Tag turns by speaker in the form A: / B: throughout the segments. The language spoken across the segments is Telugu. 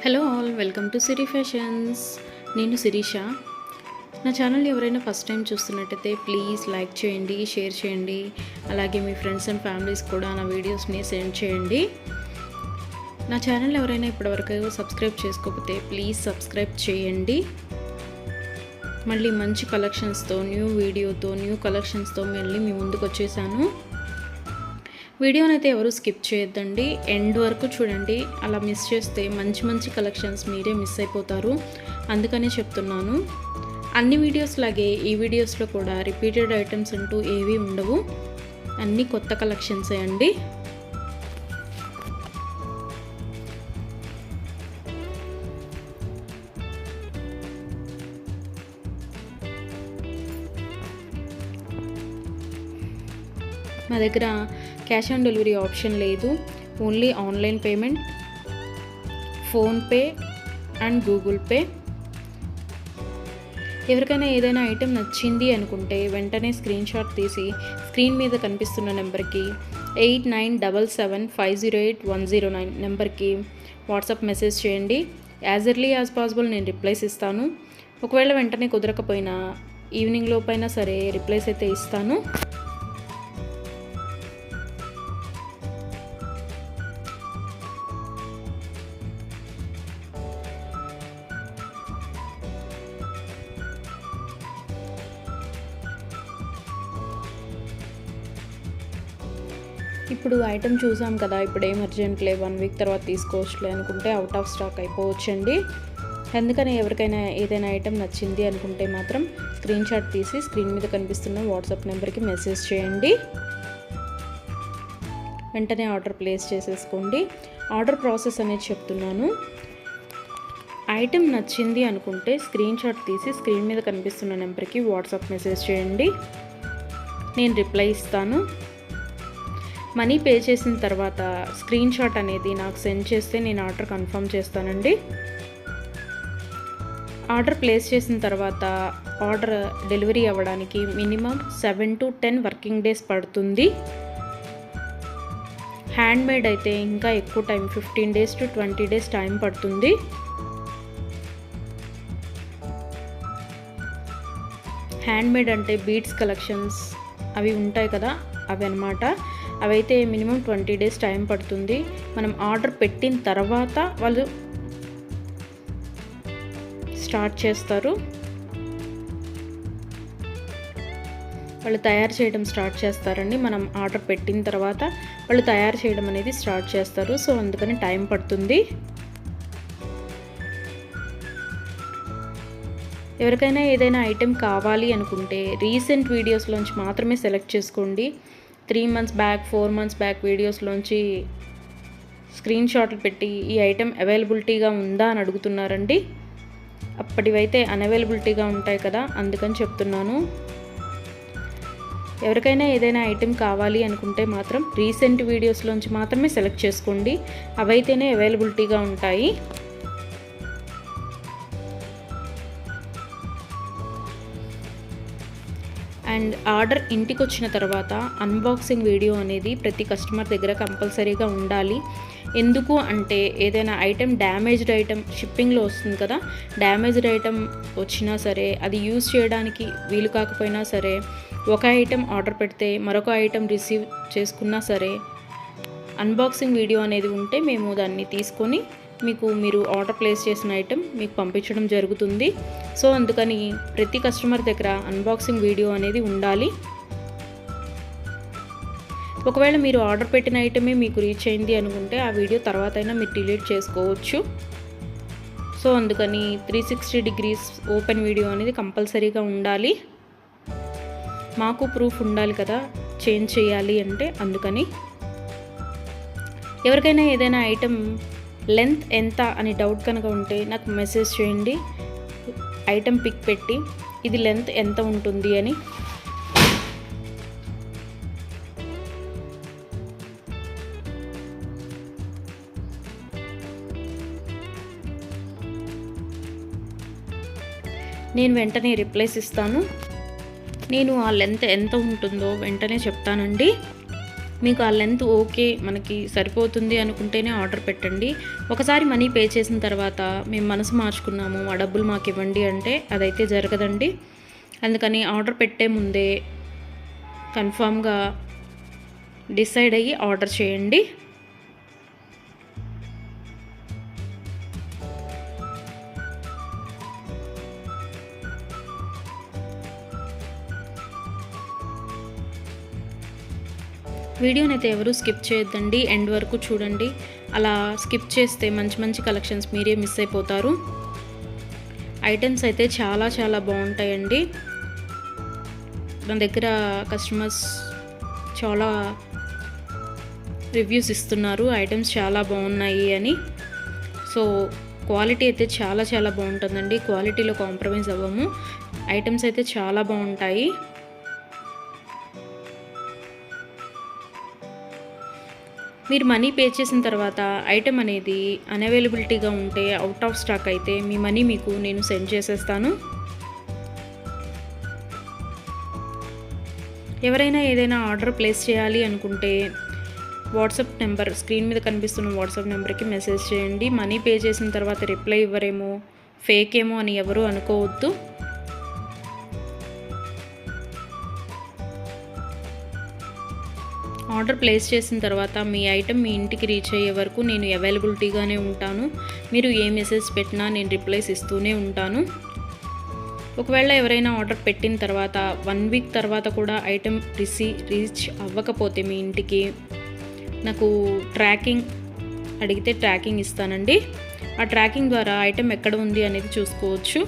A: Hello all, welcome to Siri fashions. నేను శిరీష. నా ఛానల్ ఎవరైనా ఫస్ట్ టైం చూస్తున్నట్టయితే ప్లీజ్ లైక్ చేయండి, షేర్ చేయండి. అలాగే మీ ఫ్రెండ్స్ అండ్ ఫ్యామిలీస్ కూడా నా వీడియోస్ని సెండ్ చేయండి. నా ఛానల్ ఎవరైనా ఇప్పటివరకు సబ్స్క్రైబ్ చేసుకోకపోతే ప్లీజ్ సబ్స్క్రైబ్ చేయండి. మళ్ళీ మంచి కలెక్షన్స్తో, న్యూ వీడియోతో, న్యూ కలెక్షన్స్తో మళ్ళీ మీ ముందుకు వచ్చేసాను. వీడియోని అయితే ఎవరు స్కిప్ చేయొద్దండి, ఎండ్ వరకు చూడండి. అలా మిస్ చేస్తే మంచి మంచి కలెక్షన్స్ మీరే మిస్ అయిపోతారు. అందుకనే చెప్తున్నాను. అన్ని వీడియోస్ లాగే ఈ వీడియోస్లో కూడా రిపీటెడ్ ఐటమ్స్ అంటూ ఏవీ ఉండవు. అన్నీ కొత్త కలెక్షన్సే అండి. మా దగ్గర క్యాష్ ఆన్ డెలివరీ ఆప్షన్ లేదు. Only online payment, PhonePe and Google pay. ఎవరికైనా ఏదైనా ఐటెం నచ్చింది అనుకుంటే వెంటనే స్క్రీన్ షాట్ తీసి స్క్రీన్ మీద కనిపిస్తున్న నెంబర్కి 8977508109 నెంబర్కి వాట్సాప్ మెసేజ్ చేయండి. యాజ్ ఎర్లీ యాజ్ పాసిబుల్ నేను రిప్లైస్ ఇస్తాను. ఒకవేళ వెంటనే కుదరకపోయినా ఈవినింగ్ లోపైనా సరే రిప్లైస్ అయితే ఇస్తాను. ఇప్పుడు ఐటెం చూసాం కదా, ఇప్పుడు ఏం అర్జెంట్లే, 1 వీక్ తర్వాత తీసుకోవచ్చులే అనుకుంటే అవుట్ ఆఫ్ స్టాక్ అయిపోవచ్చండి. అందుకని ఎవరికైనా ఏదైనా ఐటెం నచ్చింది అనుకుంటే మాత్రం స్క్రీన్ షాట్ తీసి స్క్రీన్ మీద కనిపిస్తున్న వాట్సాప్ నెంబర్కి మెసేజ్ చేయండి. వెంటనే ఆర్డర్ ప్లేస్ చేసేసుకోండి. ఆర్డర్ ప్రాసెస్ అనేది చెప్తున్నాను. ఐటెం నచ్చింది అనుకుంటే స్క్రీన్ షాట్ తీసి స్క్రీన్ మీద కనిపిస్తున్న నెంబర్కి వాట్సాప్ మెసేజ్ చేయండి. నేను రిప్లై ఇస్తాను. మనీ పే చేసిన తర్వాత స్క్రీన్ షాట్ అనేది నాకు సెండ్ చేస్తే నేను ఆర్డర్ కన్ఫర్మ్ చేస్తానండి. ఆర్డర్ ప్లేస్ చేసిన తర్వాత ఆర్డర్ డెలివరీ అవ్వడానికి మినిమం 7 to 10 వర్కింగ్ డేస్ పడుతుంది. హ్యాండ్మేడ్ అయితే ఇంకా ఎక్కువ time, 15 days to 20 days time పడుతుంది. హ్యాండ్మేడ్ అంటే బీడ్స్ కలెక్షన్స్ అవి ఉంటాయి కదా, అవి అన్నమాట. అవైతే మినిమం 20 days టైం పడుతుంది. మనం ఆర్డర్ పెట్టిన తర్వాత వాళ్ళు స్టార్ట్ చేస్తారు. వాళ్ళు తయారు చేయడం స్టార్ట్ చేస్తారండి. మనం ఆర్డర్ పెట్టిన తర్వాత వాళ్ళు తయారు చేయడం అనేది స్టార్ట్ చేస్తారు. సో అందుకని టైం పడుతుంది. ఎవరికైనా ఏదైనా ఐటెం కావాలి అనుకుంటే రీసెంట్ వీడియోస్లోంచి మాత్రమే సెలెక్ట్ చేసుకోండి. 3 months బ్యాక్, 4 months బ్యాక్ వీడియోస్లోంచి స్క్రీన్ షాట్లు పెట్టి ఈ ఐటెం అవైలబిలిటీగా ఉందా అని అడుగుతున్నారండి. అప్పటివైతే అన్అవైలబిలిటీగా ఉంటాయి కదా, అందుకని చెప్తున్నాను. ఎవరికైనా ఏదైనా ఐటెం కావాలి అనుకుంటే మాత్రం రీసెంట్ వీడియోస్లోంచి మాత్రమే సెలెక్ట్ చేసుకోండి. అవైతేనే అవైలబిలిటీగా ఉంటాయి. అండ్ ఆర్డర్ ఇంటికి వచ్చిన తర్వాత అన్బాక్సింగ్ వీడియో అనేది ప్రతి కస్టమర్ దగ్గర కంపల్సరీగా ఉండాలి. ఎందుకు అంటే ఏదైనా ఐటెం డ్యామేజ్డ్ ఐటెం షిప్పింగ్లో వస్తుంది కదా, డ్యామేజ్డ్ ఐటెం వచ్చినా సరే అది యూజ్ చేయడానికి వీలు కాకపోయినా సరే, ఒక ఐటెం ఆర్డర్ పెడితే మరొక ఐటెం రిసీవ్ చేసుకున్నా సరే అన్బాక్సింగ్ వీడియో అనేది ఉంటే మేము దాన్ని తీసుకొని మీరు ఆర్డర్ ప్లేస్ చేసిన ఐటెం మీకు పంపించడం జరుగుతుంది. సో అందుకని ప్రతి కస్టమర్ దగ్గర అన్బాక్సింగ్ వీడియో అనేది ఉండాలి. ఒకవేళ మీరు ఆర్డర్ పెట్టిన ఐటమే మీకు రీచ్ అయింది అనుకుంటే ఆ వీడియో తర్వాత అయినా మీరు డిలీట్ చేసుకోవచ్చు. సో అందుకని 360 degrees ఓపెన్ వీడియో అనేది కంపల్సరీగా ఉండాలి. మాకు ప్రూఫ్ ఉండాలి కదా చేంజ్ చేయాలి అంటే. అందుకని ఎవరికైనా ఏదైనా ఐటెం లెంత్ ఎంత అని డౌట్ కనుక ఉంటే నాకు మెసేజ్ చేయండి. ఐటెం పిక్ పెట్టి ఇది లెంత్ ఎంత ఉంటుంది అని. నేను వెంటనే రిప్లైస్ ఇస్తాను. నేను ఆ లెంత్ ఎంత ఉంటుందో వెంటనే చెప్తానండి. మీకు ఆ లెంత్ ఓకే, మనకి సరిపోతుంది అనుకుంటేనే ఆర్డర్ పెట్టండి. ఒకసారి మనీ పే చేసిన తర్వాత మేము మనసు మార్చుకున్నాము, ఆ డబ్బులు మాకు ఇవ్వండి అంటే అదైతే జరగదండి. అందుకని ఆర్డర్ పెట్టే ముందే కన్ఫామ్గా డిసైడ్ అయ్యి ఆర్డర్ చేయండి. వీడియోని అయితే ఎవరు స్కిప్ చేయొద్దండి, ఎండ్ వరకు చూడండి. అలా స్కిప్ చేస్తే మంచి మంచి కలెక్షన్స్ మీరే మిస్ అయిపోతారు. ఐటమ్స్ అయితే చాలా చాలా బాగుంటాయండి. మన దగ్గర కస్టమర్స్ చాలా రివ్యూస్ ఇస్తున్నారు, ఐటమ్స్ చాలా బాగున్నాయి అని. సో క్వాలిటీ అయితే చాలా చాలా బాగుంటుందండి, క్వాలిటీలో కాంప్రమైజ్ అవ్వము. ఐటమ్స్ అయితే చాలా బాగుంటాయి. మీరు మనీ పే చేసిన తర్వాత ఐటెం అనేది అన్అవైలబిలిటీగా ఉంటే, అవుట్ ఆఫ్ స్టాక్ అయితే మీ మనీ మీకు నేను సెండ్ చేసేస్తాను. ఎవరైనా ఏదైనా ఆర్డర్ ప్లేస్ చేయాలి అనుకుంటే వాట్సాప్ నెంబర్, స్క్రీన్ మీద కనిపిస్తున్న వాట్సాప్ నెంబర్కి మెసేజ్ చేయండి. మనీ పే చేసిన తర్వాత రిప్లై ఇవ్వరేమో, ఫేక్ ఏమో అని ఎవరు అనుకోవద్దు. ఆర్డర్ ప్లేస్ చేసిన తర్వాత మీ ఐటెం మీ ఇంటికి రీచ్ అయ్యే వరకు నేను అవైలబిలిటీగానే ఉంటాను. మీరు ఏ మెసేజ్ పెట్టినా నేను రిప్లైస్ ఇస్తూనే ఉంటాను. ఒకవేళ ఎవరైనా ఆర్డర్ పెట్టిన తర్వాత 1 వీక్ తర్వాత కూడా ఐటెం రీచ్ అవ్వకపోతే మీ ఇంటికి నాకు ట్రాకింగ్ అడిగితే ట్రాకింగ్ ఇస్తానండి. ఆ ట్రాకింగ్ ద్వారా ఐటెం ఎక్కడ ఉంది అనేది చూసుకోవచ్చు.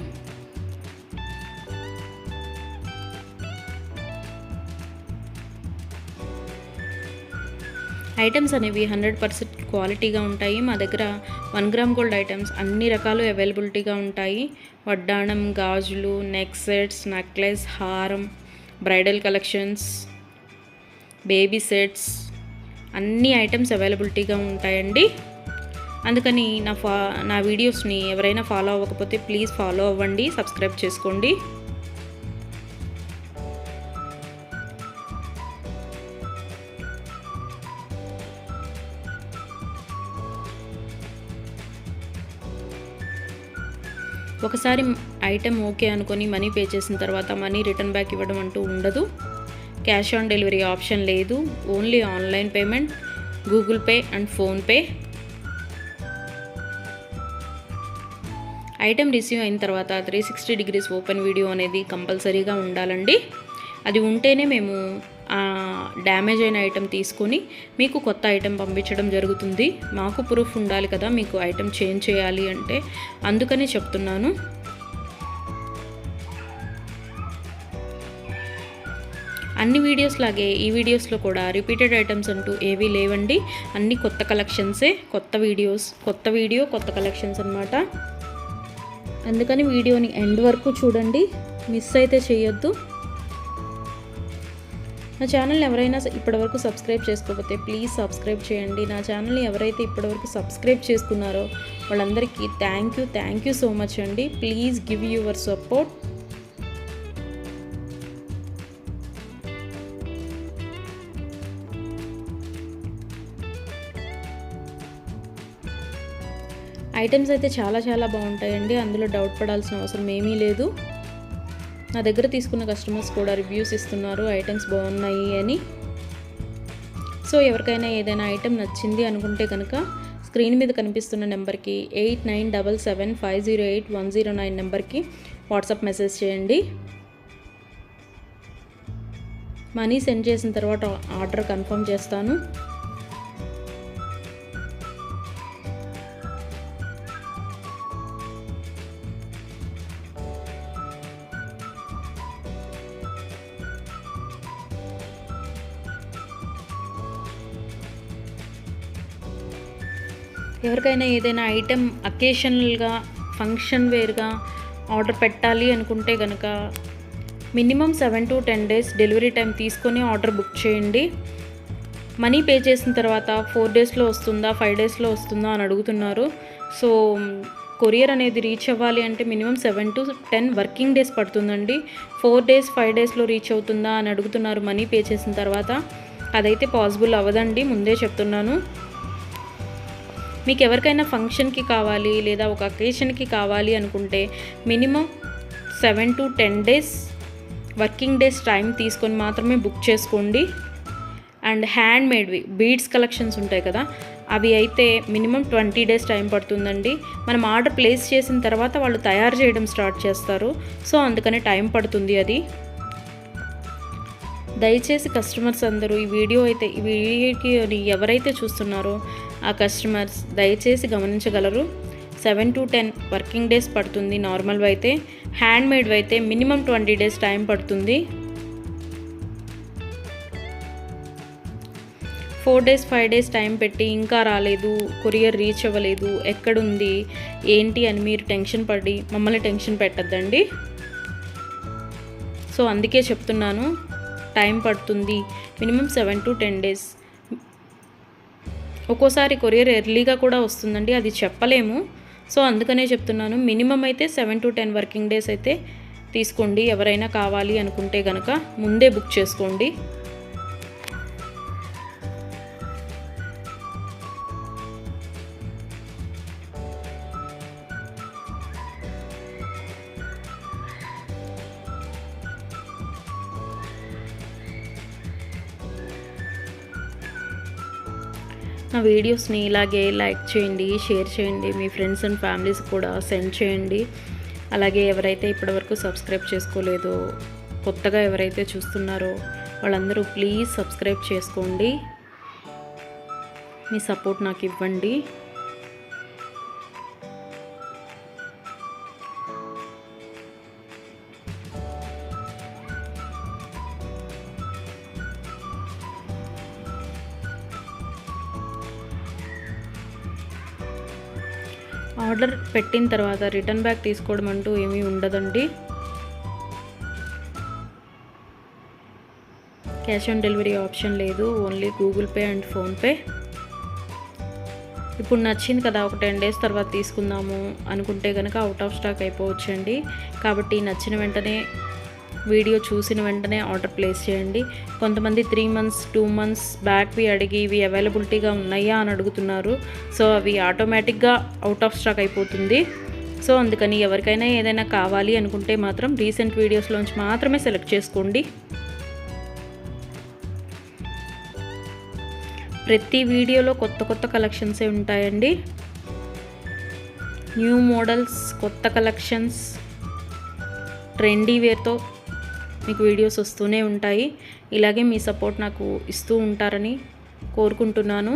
A: ఐటమ్స్ అనేవి 100% క్వాలిటీగా ఉంటాయి. మా దగ్గర 1 గ్రామ్ గోల్డ్ ఐటమ్స్ అన్ని రకాలు అవైలబిలిటీగా ఉంటాయి. వడ్డాణం, గాజులు, నెక్ సెట్స్, నెక్లెస్, హారం, బ్రైడల్ కలెక్షన్స్, బేబీ సెట్స్, అన్ని ఐటమ్స్ అవైలబిలిటీగా ఉంటాయండి. అందుకని నా వీడియోస్ని ఎవరైనా ఫాలో అవ్వకపోతే ప్లీజ్ ఫాలో అవ్వండి, సబ్స్క్రైబ్ చేసుకోండి. ఒకసారి ఐటెం ఓకే అనుకొని మనీ పే చేసిన తర్వాత మనీ రిటర్న్ బ్యాక్ ఇవ్వడం అంటూ ఉండదు. క్యాష్ ఆన్ డెలివరీ ఆప్షన్ లేదు. Only online payment, Google pay and PhonePe. Item receive అయిన తర్వాత 360 డిగ్రీస్ ఓపెన్ వీడియో అనేది కంపల్సరీగా ఉండాలండి. అది ఉంటేనే మేము డ్యామేజ్ అయిన ఐటెం తీసుకొని మీకు కొత్త ఐటెం పంపించడం జరుగుతుంది. మాకు ప్రూఫ్ ఉండాలి కదా మీకు ఐటెం చేంజ్ చేయాలి అంటే, అందుకనే చెప్తున్నాను. అన్ని వీడియోస్ లాగే ఈ వీడియోస్లో కూడా రిపీటెడ్ ఐటమ్స్ అంటూ ఏవీ లేవండి. అన్ని కొత్త కలెక్షన్సే, కొత్త వీడియో కొత్త కలెక్షన్స్ అన్నమాట. అందుకని వీడియోని ఎండ్ వరకు చూడండి, మిస్ అయితే చేయొద్దు. నా ఛానల్ని ఎవరైనా ఇప్పటివరకు సబ్స్క్రైబ్ చేసుకోకపోతే ప్లీజ్ సబ్స్క్రైబ్ చేయండి. నా ఛానల్ని ఎవరైతే ఇప్పటివరకు సబ్స్క్రైబ్ చేసుకున్నారో వాళ్ళందరికీ థ్యాంక్ యూ సో మచ్ అండి. Please give your support. Items అయితే చాలా చాలా బాగుంటాయండి, అందులో డౌట్ పడాల్సిన అవసరం ఏమీ లేదు. నా దగ్గర తీసుకున్న కస్టమర్స్ కూడా రివ్యూస్ ఇస్తున్నారు ఐటమ్స్ బాగున్నాయి అని. సో ఎవరికైనా ఏదైనా ఐటెం నచ్చింది అనుకుంటే కనుక స్క్రీన్ మీద కనిపిస్తున్న నెంబర్కి 8977508109 నెంబర్కి వాట్సాప్ మెసేజ్ చేయండి. మనీ సెండ్ చేసిన తర్వాత ఆర్డర్ కన్ఫర్మ్ చేస్తాను. ఎవరికైనా ఏదైనా ఐటెం అకేషనల్గా, ఫంక్షన్ వేర్గా ఆర్డర్ పెట్టాలి అనుకుంటే కనుక minimum 7 to 10 days delivery time తీసుకొని ఆర్డర్ బుక్ చేయండి. మనీ పే చేసిన తర్వాత 4 daysలో వస్తుందా, 5 daysలో వస్తుందా అని అడుగుతున్నారు. సో కొరియర్ అనేది రీచ్ అవ్వాలి అంటే మినిమం 7 to 10 వర్కింగ్ డేస్ పడుతుందండి. 4 days 5 daysలో రీచ్ అవుతుందా అని అడుగుతున్నారు మనీ పే చేసిన తర్వాత. అదైతే పాసిబుల్ అవ్వదండి, ముందే చెప్తున్నాను. మీకు ఎవరికైనా ఫంక్షన్కి కావాలి లేదా ఒక అకేషన్కి కావాలి అనుకుంటే minimum 7 to 10 days working days time తీసుకొని మాత్రమే బుక్ చేసుకోండి. అండ్ హ్యాండ్ మేడ్వి బీడ్స్ కలెక్షన్స్ ఉంటాయి కదా, అవి అయితే మినిమం 20 డేస్ టైం పడుతుందండి. మనం ఆర్డర్ ప్లేస్ చేసిన తర్వాత వాళ్ళు తయారు చేయడం స్టార్ట్ చేస్తారు, సో అందుకని టైం పడుతుంది అది. దయచేసి కస్టమర్స్ అందరూ ఈ వీడియోకి ఎవరైతే చూస్తున్నారో ఆ కస్టమర్స్ దయచేసి గమనించగలరు. 7 to 10 వర్కింగ్ డేస్ పడుతుంది నార్మల్వి అయితే. హ్యాండ్ మేడ్వి అయితే మినిమం 20 డేస్ టైం పడుతుంది. 4 డేస్ 5 డేస్ టైం పెట్టి ఇంకా రాలేదు, కొరియర్ రీచ్ అవ్వలేదు, ఎక్కడుంది ఏంటి అని మీరు టెన్షన్ పడి మమ్మల్ని టెన్షన్ పెట్టద్దండి. సో అందుకే చెప్తున్నాను, టైం పడుతుంది మినిమం 7 to 10 డేస్. ఒక్కోసారి కొరియర్ ఎర్లీగా కూడా వస్తుందండి, అది చెప్పలేము. సో అందుకనే చెప్తున్నాను, మినిమం అయితే 7 to 10 వర్కింగ్ డేస్ అయితే తీసుకోండి. ఎవరైనా కావాలి అనుకుంటే కనుక ముందే బుక్ చేసుకోండి. నా వీడియోస్ని ఇలాగే లైక్ చేయండి, షేర్ చేయండి, మీ ఫ్రెండ్స్ అండ్ ఫ్యామిలీస్ కూడా సెండ్ చేయండి. అలాగే ఎవరైతే ఇప్పటివరకు సబ్స్క్రైబ్ చేసుకోలేదో, కొత్తగా ఎవరైతే చూస్తున్నారో వాళ్ళందరూ ప్లీజ్ సబ్స్క్రైబ్ చేసుకోండి. మీ సపోర్ట్ నాకు ఇవ్వండి. ఆర్డర్ పెట్టిన తర్వాత రిటర్న్ బ్యాక్ తీసుకోవడం అంటూ ఏమీ ఉండదండి. క్యాష్ ఆన్ డెలివరీ ఆప్షన్ లేదు, only Google pay and PhonePe. ఇప్పుడు నచ్చింది కదా, ఒక 10 డేస్ తర్వాత తీసుకుందాము అనుకుంటే కనుక అవుట్ ఆఫ్ స్టాక్ అయిపోవచ్చండి. కాబట్టి నచ్చిన వెంటనే, వీడియో చూసిన వెంటనే ఆర్డర్ ప్లేస్ చేయండి. కొంతమంది 3 months 2 months బ్యాక్వి అడిగి ఇవి అవైలబిలిటీగా ఉన్నాయా అని అడుగుతున్నారు. సో అవి ఆటోమేటిక్గా అవుట్ ఆఫ్ స్టాక్ అయిపోతుంది. సో అందుకని ఎవరికైనా ఏదైనా కావాలి అనుకుంటే మాత్రం రీసెంట్ వీడియోస్లోంచి మాత్రమే సెలెక్ట్ చేసుకోండి. ప్రతి వీడియోలో కొత్త కొత్త కలెక్షన్సే ఉంటాయండి. న్యూ మోడల్స్, కొత్త కలెక్షన్స్, ట్రెండీ వేర్తో మీకు వీడియోస్ వస్తూనే ఉంటాయి. ఇలాగే మీ సపోర్ట్ నాకు ఇస్తూ ఉంటారని కోరుకుంటున్నాను.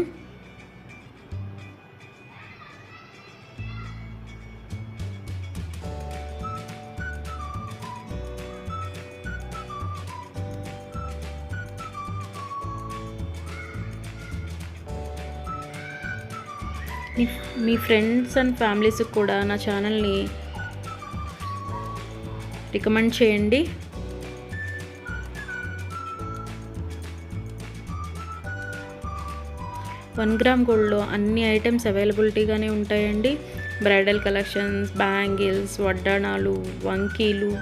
A: మీ ఫ్రెండ్స్ అండ్ ఫ్యామిలీస్కి కూడా నా ఛానల్ని రికమెండ్ చేయండి. వన్ గ్రామ్ గోల్డ్లో అన్ని ఐటమ్స్ అవైలబిలిటీగానే ఉంటాయండి. బ్రైడల్ కలెక్షన్స్, బ్యాంగిల్స్, వడ్డాణాలు, వంకీలు,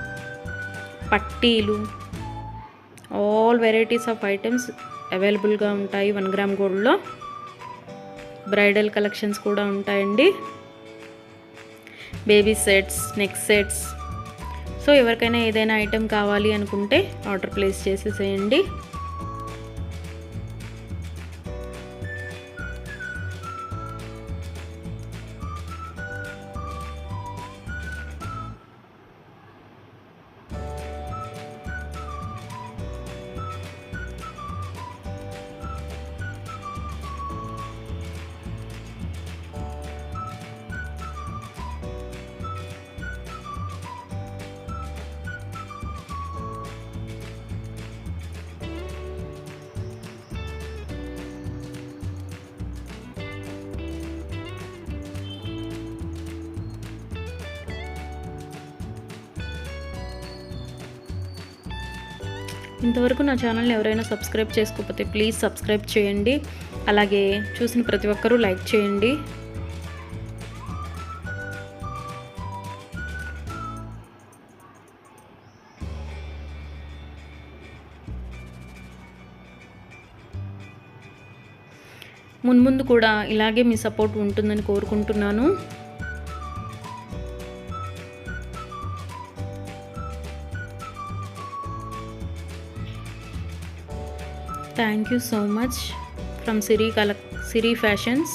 A: పట్టీలు, ఆల్ వెరైటీస్ ఆఫ్ ఐటమ్స్ అవైలబుల్గా ఉంటాయి 1 గ్రామ్ గోల్డ్లో. బ్రైడల్ కలెక్షన్స్ కూడా ఉంటాయండి. Baby sets, neck sets. So ఎవరికైనా ఏదైనా ఐటెం కావాలి అనుకుంటే ఆర్డర్ ప్లేస్ చేసేసేయండి. ఇంతవరకు నా ఛానల్ని ఎవరైనా సబ్స్క్రైబ్ చేసుకోకపోతే ప్లీజ్ సబ్స్క్రైబ్ చేయండి. అలాగే చూసిన ప్రతి ఒక్కరూ లైక్ చేయండి. మున్ముందు కూడా ఇలాగే మీ సపోర్ట్ ఉంటుందని కోరుకుంటున్నాను. Thank you so much from Siri fashions.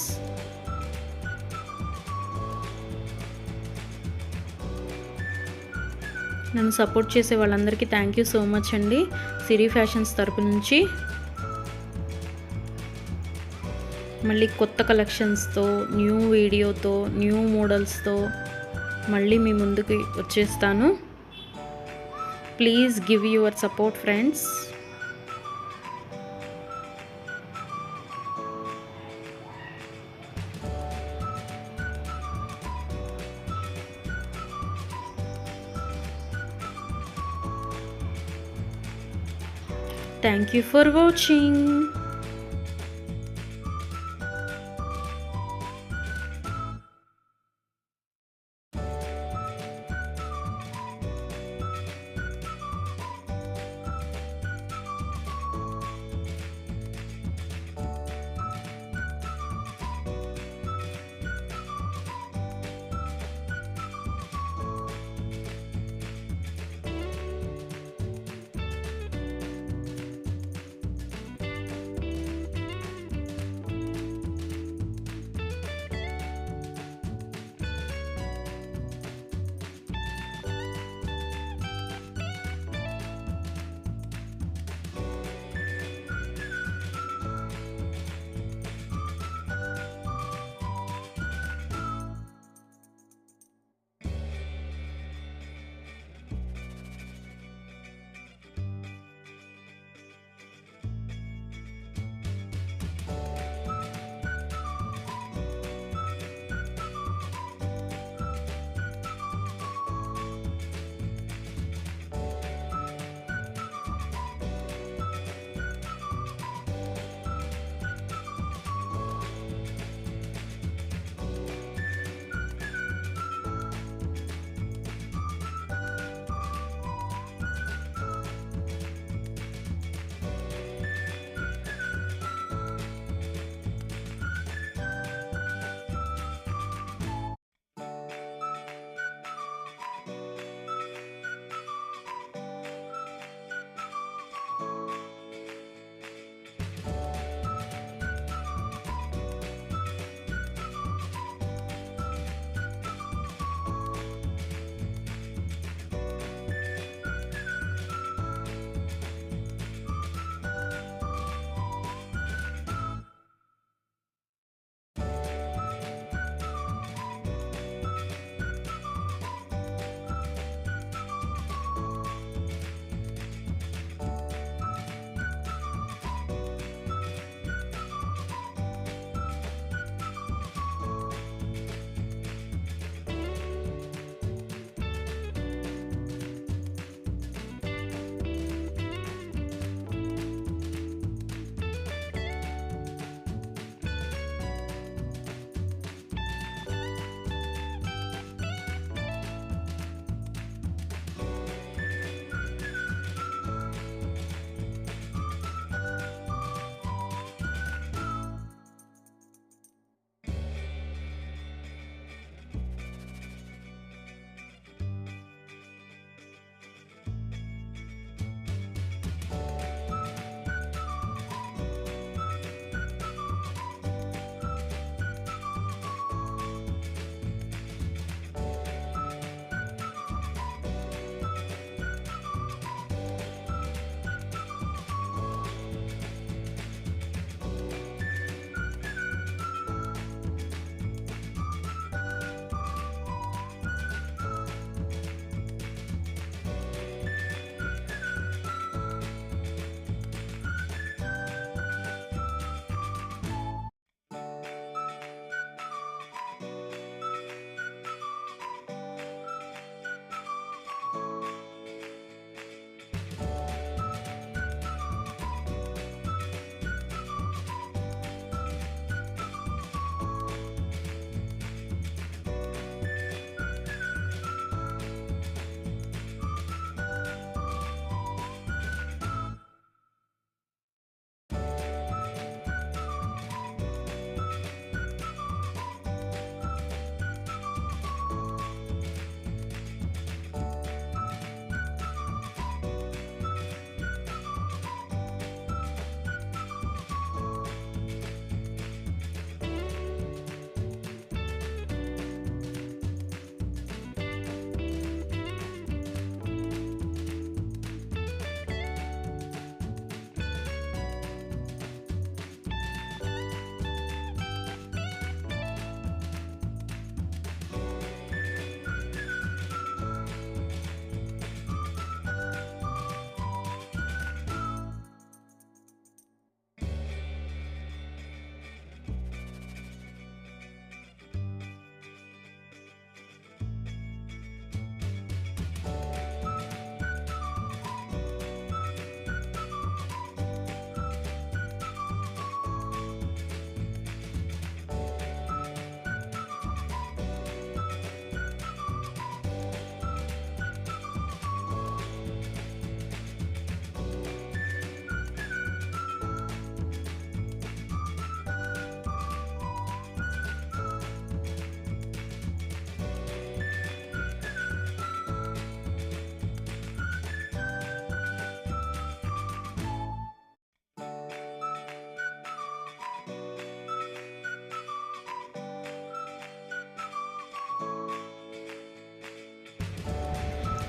A: నన్ను సపోర్ట్ చేసే వాళ్ళందరికీ థ్యాంక్ యూ సో మచ్ అండి సిరి ఫ్యాషన్స్ తరపు నుంచి. మళ్ళీ కొత్త కలెక్షన్స్తో, న్యూ వీడియోతో, న్యూ మోడల్స్తో మళ్ళీ మీ ముందుకి వచ్చేస్తాను. Please give your support friends. Thank you for watching.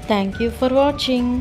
A: Thank you for watching.